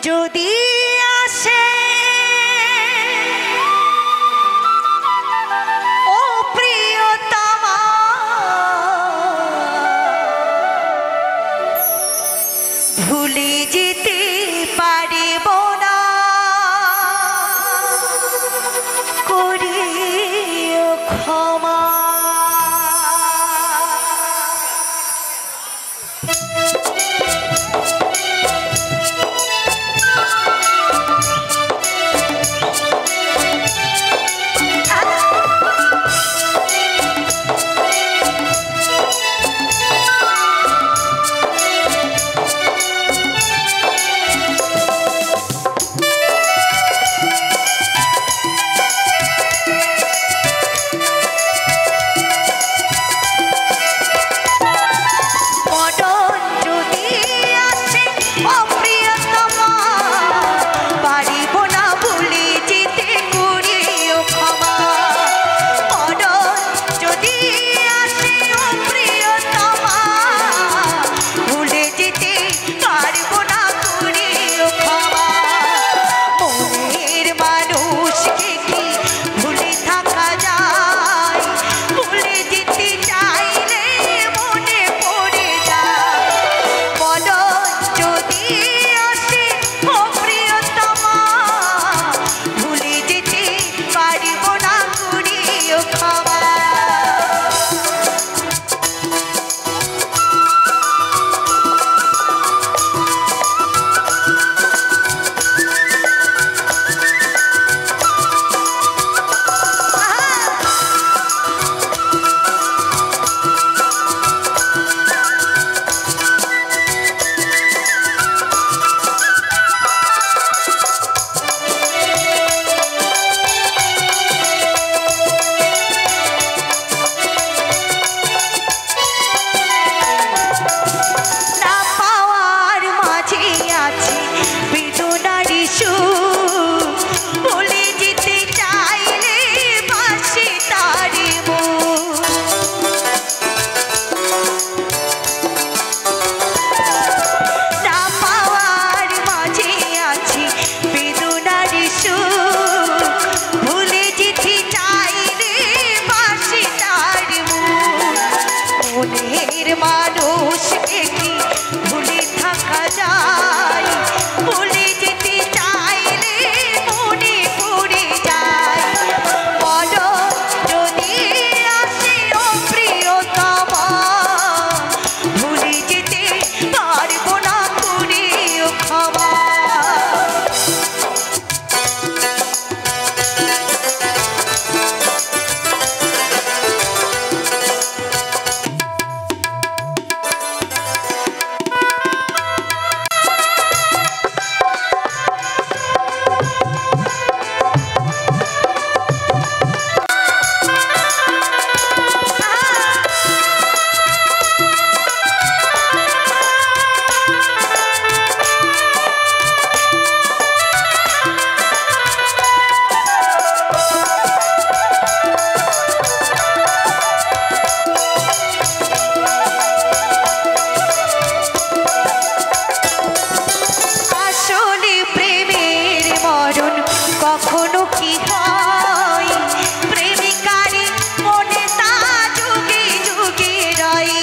যদি আসে ও প্রিয়তমা ভুলে যেতে পারিব না করিও ক্ষমা। মানুষকে কি ভুলে থাকা যায়? ভুলে যেতে চাইলে মনে পড়ে যায়। বলো যদি আসে ও প্রিয়তমা ভুলে যেতে পারবো না করিও ক্ষমা। কখনো কি হয় প্রেমিকারে মনে তা যুগে যুগে রয়।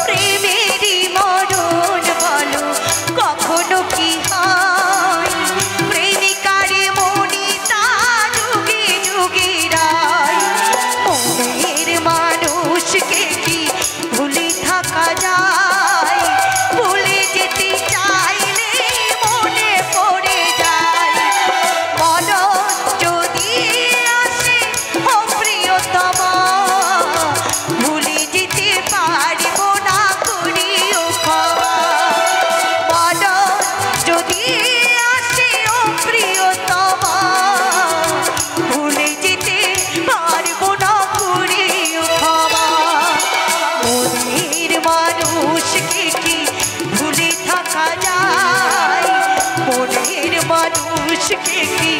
প্রেমেরই মরণ বলো কখনো কি হয় প্রেমিকারে মনে তা যুগে যুগে রয়। মনের মানুষকে কি ভুলে থাকা যায়? ভুলে যেতে চাইলে মনে পড়ে যায়। বলো যদি আসে ও প্রিয়তমা ভুলে যেতে পারবো না করিও ক্ষমা। বলো যদি আসে ও প্রিয়তমা ভুলে যেতে পারবো না করিও ক্ষমা। মনের মানুষকে কি ভুলে থাকা যায়? মনের মানুষকে কি